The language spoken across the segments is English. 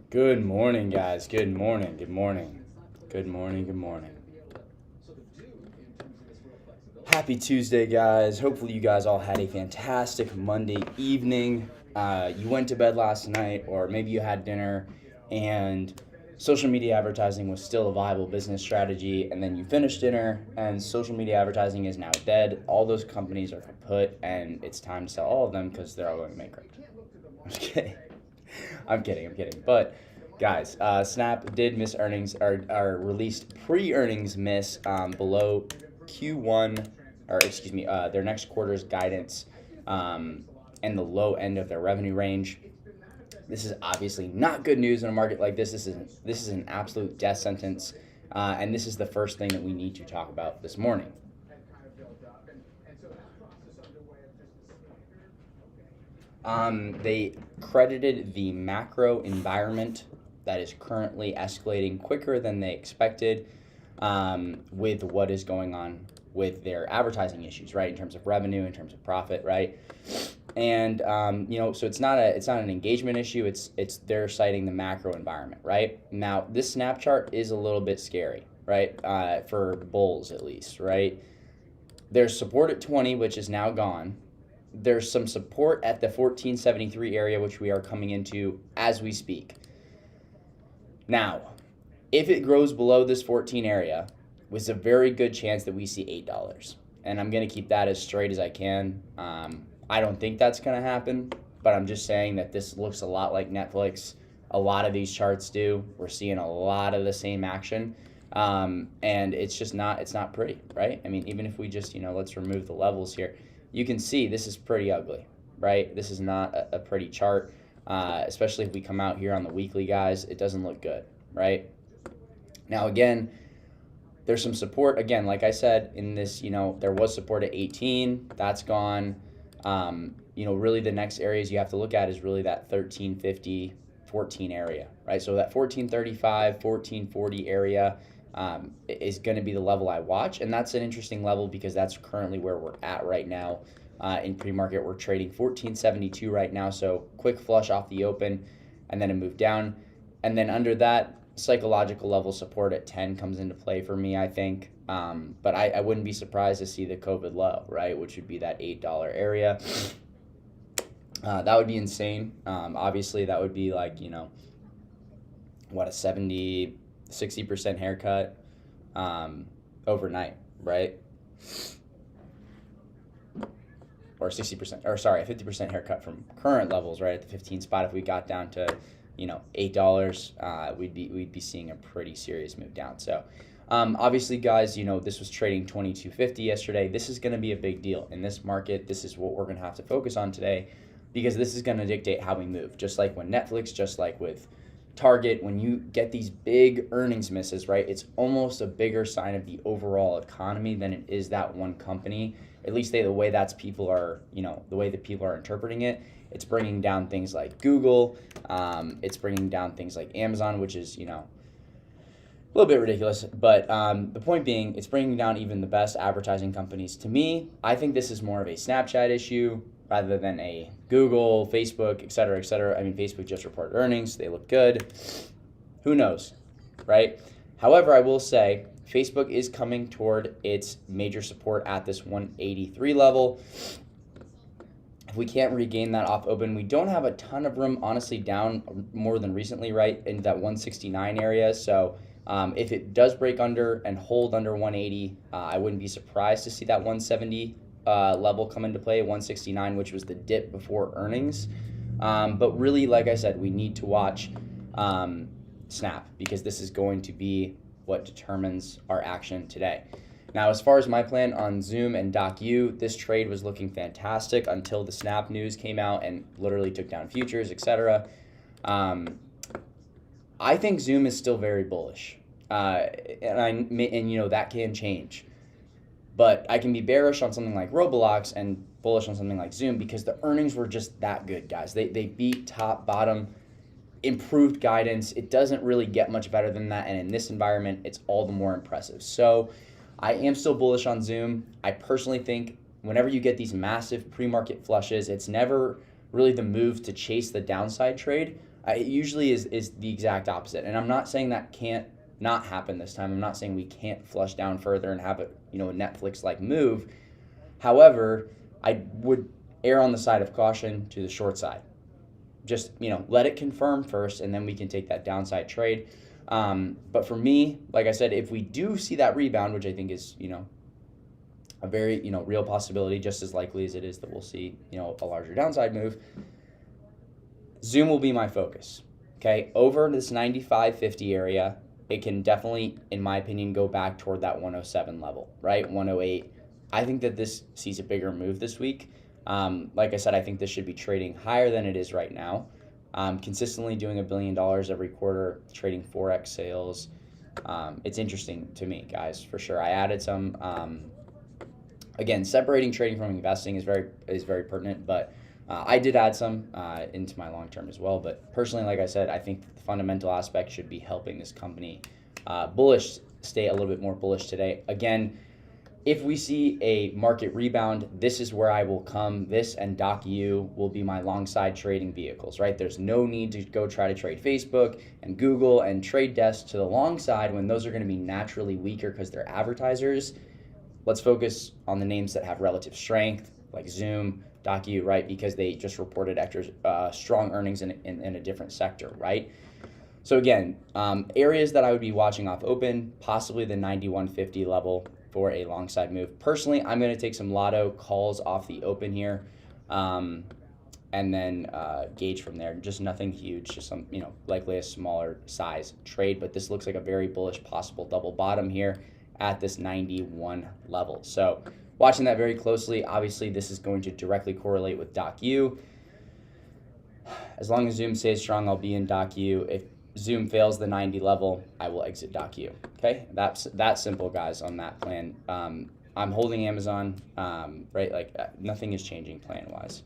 Good morning, guys. Good morning. Good morning. Good morning. Good morning. Happy Tuesday, guys. Hopefully, you guys all had a fantastic Monday evening. You went to bed last night, or maybe you had dinner, and social media advertising was still a viable business strategy, and then you finished dinner, and social media advertising is now dead. All those companies are kaput, and it's time to sell all of them because they're all going bankrupt. I'm just kidding. I'm kidding. But guys, Snap did miss earnings, or released pre-earnings miss below Q1, or excuse me, their next quarter's guidance, and the low end of their revenue range. This is obviously not good news in a market like this. This is an absolute death sentence, and this is the first thing that we need to talk about this morning. They credited the macro environment that is currently escalating quicker than they expected, with what is going on with their advertising issues, right? In terms of revenue, in terms of profit, right? And so it's not an engagement issue. It's they're citing the macro environment, right? Now this snap chart is a little bit scary, right? For bulls at least, right? There's support at 20, which is now gone. There's some support at the 1473 area, which we are coming into as we speak. Now, if it grows below this 14 area, there's a very good chance that we see $8. And I'm going to keep that as straight as I can. I don't think that's going to happen, but I'm just saying that this looks a lot like Netflix. A lot of these charts do. We're seeing a lot of the same action. And it's not pretty, right? I mean, even if we just, let's remove the levels here, you can see this is pretty ugly, right? This is not a pretty chart, especially if we come out here on the weekly, guys. It doesn't look good, right? Now, again, there's some support. Again, like I said, in this, there was support at 18. That's gone. Really the next areas you have to look at is really that 1350, 14 area, right? So that 1435, 1440 area is going to be the level I watch. And that's an interesting level because that's currently where we're at right now. In pre-market, we're trading 1472 right now. So quick flush off the open and then a move down. And then under that, psychological level support at 10 comes into play for me, I think. But I wouldn't be surprised to see the COVID low, right, which would be that $8 area. That would be insane. Obviously, that would be like, a 70, 60% haircut overnight, right? Or 60%, or sorry, a 50% haircut from current levels, right, at the 15 spot. If we got down to, $8, we'd be seeing a pretty serious move down. So obviously, guys, this was trading 2250 yesterday. This is going to be a big deal in this market. This is what we're going to have to focus on today because this is going to dictate how we move. Just like when Netflix, just like with Target, when you get these big earnings misses, right, it's almost a bigger sign of the overall economy than it is that one company. At least the way that people are interpreting it. It's bringing down things like Google. It's bringing down things like Amazon, which is, a little bit ridiculous. But the point being, it's bringing down even the best advertising companies. To me, I think this is more of a Snapchat issue rather than a Google, Facebook, et cetera, et cetera. I mean, Facebook just reported earnings. They look good. Who knows, right? However, I will say Facebook is coming toward its major support at this 183 level. If we can't regain that off open, we don't have a ton of room, honestly, down more than recently, right, in that 169 area. So if it does break under and hold under 180, I wouldn't be surprised to see that 170 level come into play, 169, which was the dip before earnings. But really, like I said, we need to watch Snap because this is going to be what determines our action today. Now, as far as my plan on Zoom and DocU, this trade was looking fantastic until the Snap news came out and literally took down futures, etc. I think Zoom is still very bullish, and that can change. But I can be bearish on something like Roblox and bullish on something like Zoom because the earnings were just that good, guys. They beat top, bottom, improved guidance. It doesn't really get much better than that, and in this environment, it's all the more impressive. So I am still bullish on Zoom. I personally think whenever you get these massive pre-market flushes, it's never really the move to chase the downside trade, it usually is the exact opposite. And I'm not saying that can't not happen this time. I'm not saying we can't flush down further and have a Netflix-like move. However, I would err on the side of caution to the short side. Just let it confirm first, and then we can take that downside trade. But for me, like I said, if we do see that rebound, which I think is a very real possibility, just as likely as it is that we'll see a larger downside move, Zoom will be my focus. Okay, over this 95.50 area, it can definitely, in my opinion, go back toward that 107 level, right? 108. I think that this sees a bigger move this week. Like I said, I think this should be trading higher than it is right now. Consistently doing $1 billion every quarter, trading 4x sales. It's interesting to me, guys, for sure. I added some. Again, separating trading from investing is very pertinent, but I did add some into my long term as well. But personally, like I said, I think the fundamental aspect should be helping this company stay a little bit more bullish today. Again, if we see a market rebound, this is where I will come. This and DocU will be my long side trading vehicles, right? There's no need to go try to trade Facebook and Google and Trade Desk to the long side when those are going to be naturally weaker because they're advertisers. Let's focus on the names that have relative strength, like Zoom, DocU, right? Because they just reported extra strong earnings in a different sector, right? So again, areas that I would be watching off open, possibly the 91.50 level for a long side move. Personally, I'm going to take some lotto calls off the open here, and then gauge from there. Just nothing huge, just some likely a smaller size trade. But this looks like a very bullish possible double bottom here at this 91 level. So watching that very closely. Obviously, this is going to directly correlate with DocU. As long as Zoom stays strong, I'll be in DocU. If Zoom fails the 90 level, I will exit DocU. Okay, that's that simple, guys, on that plan. I'm holding Amazon, right? Like nothing is changing plan-wise.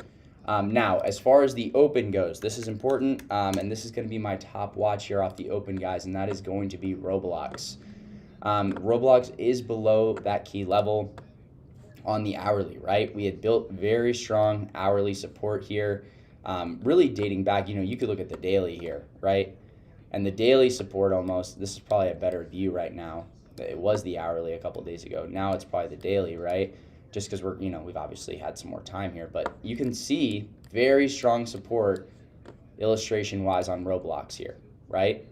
Now, as far as the open goes, this is important, and this is going to be my top watch here off the open, guys, and that is going to be Roblox. Roblox is below that key level on the hourly, right? We had built very strong hourly support here, really dating back. You could look at the daily here, right? And the daily support this is probably a better view right now. It was the hourly a couple days ago. Now it's probably the daily, right? Just because we've obviously had some more time here, but you can see very strong support illustration-wise on Roblox here, right?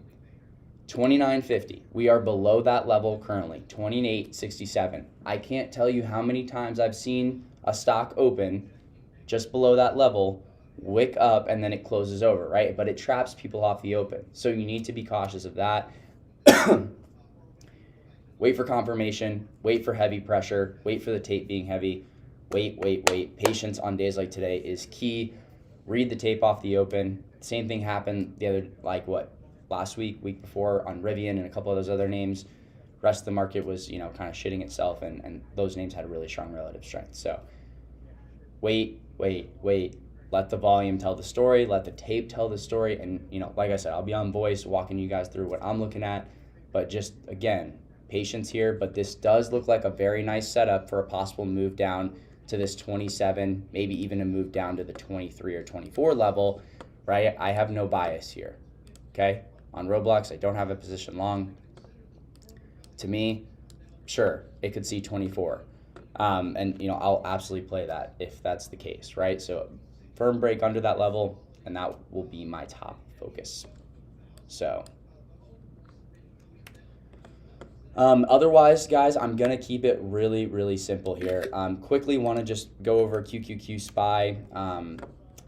29.50. We are below that level currently, 28.67. I can't tell you how many times I've seen a stock open just below that level, wick up, and then it closes over, right? But it traps people off the open. So you need to be cautious of that. Wait for confirmation, wait for heavy pressure, wait for the tape being heavy, wait. Patience on days like today is key. Read the tape off the open. Same thing happened last week before on Rivian and a couple of those other names. Rest of the market was, kind of shitting itself, and those names had really strong relative strength. So wait. Let the volume tell the story. Let the tape tell the story. And, like I said, I'll be on voice walking you guys through what I'm looking at. But just, again, patience here. But this does look like a very nice setup for a possible move down to this 27, maybe even a move down to the 23 or 24 level, right? I have no bias here, okay? On Roblox, I don't have a position long. To me, sure, it could see 24. And, I'll absolutely play that if that's the case, right? So firm break under that level, and that will be my top focus. So otherwise, guys, I'm going to keep it really, really simple here. Quickly want to just go over QQQ SPY.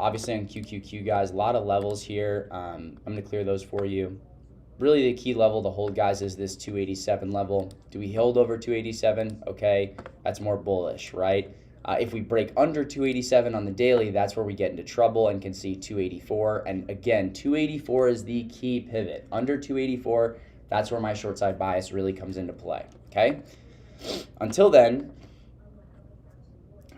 Obviously on QQQ, guys, a lot of levels here. I'm going to clear those for you. Really the key level to hold, guys, is this 287 level. Do we hold over 287? Okay, that's more bullish, right? If we break under 287 on the daily, that's where we get into trouble and can see 284. And again, 284 is the key pivot. Under 284, that's where my short side bias really comes into play, okay? Until then,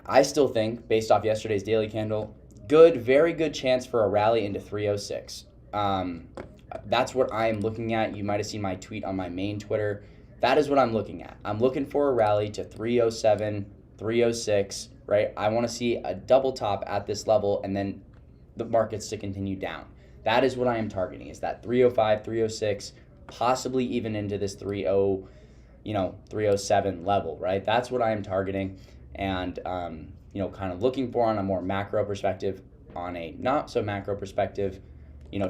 I still think, based off yesterday's daily candle, very good chance for a rally into 306. That's what I am looking at. You might have seen my tweet on my main Twitter. That is what I'm looking at. I'm looking for a rally to 307, 306, right? I want to see a double top at this level and then the markets to continue down. That is what I am targeting, is that 305, 306, possibly even into this 30, 307 level, right? That's what I am targeting, and kind of looking for on a more macro perspective. On a not so macro perspective,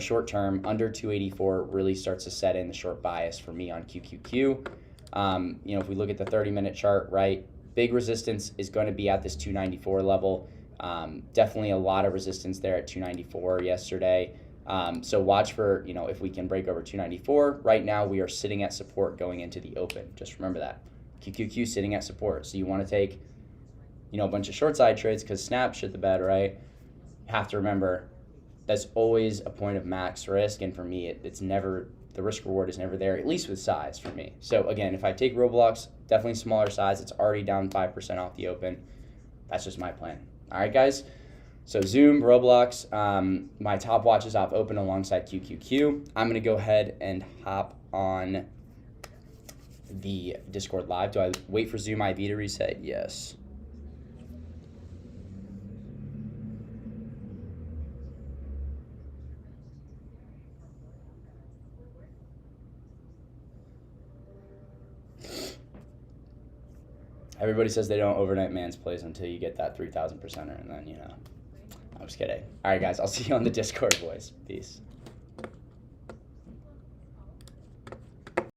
short term under 284 really starts to set in the short bias for me on QQQ. If we look at the 30-minute chart, right, big resistance is going to be at this 294 level. Definitely a lot of resistance there at 294 yesterday. So watch for, if we can break over 294. Right now we are sitting at support going into the open. Just remember that. QQQ sitting at support. So you want to take, a bunch of short side trades because snap shit the bed, right? You have to remember that's always a point of max risk. And for me, it's never, the risk reward is never there, at least with size for me. So again, if I take Roblox, definitely smaller size. It's already down 5% off the open. That's just my plan. All right, guys. So Zoom, Roblox, my top watch is off open alongside QQQ. I'm going to go ahead and hop on the Discord live. Do I wait for Zoom IV to reset? Yes. Everybody says they don't overnight man's plays until you get that 3,000%er, and then, I'm just kidding. All right, guys, I'll see you on the Discord, boys. Peace.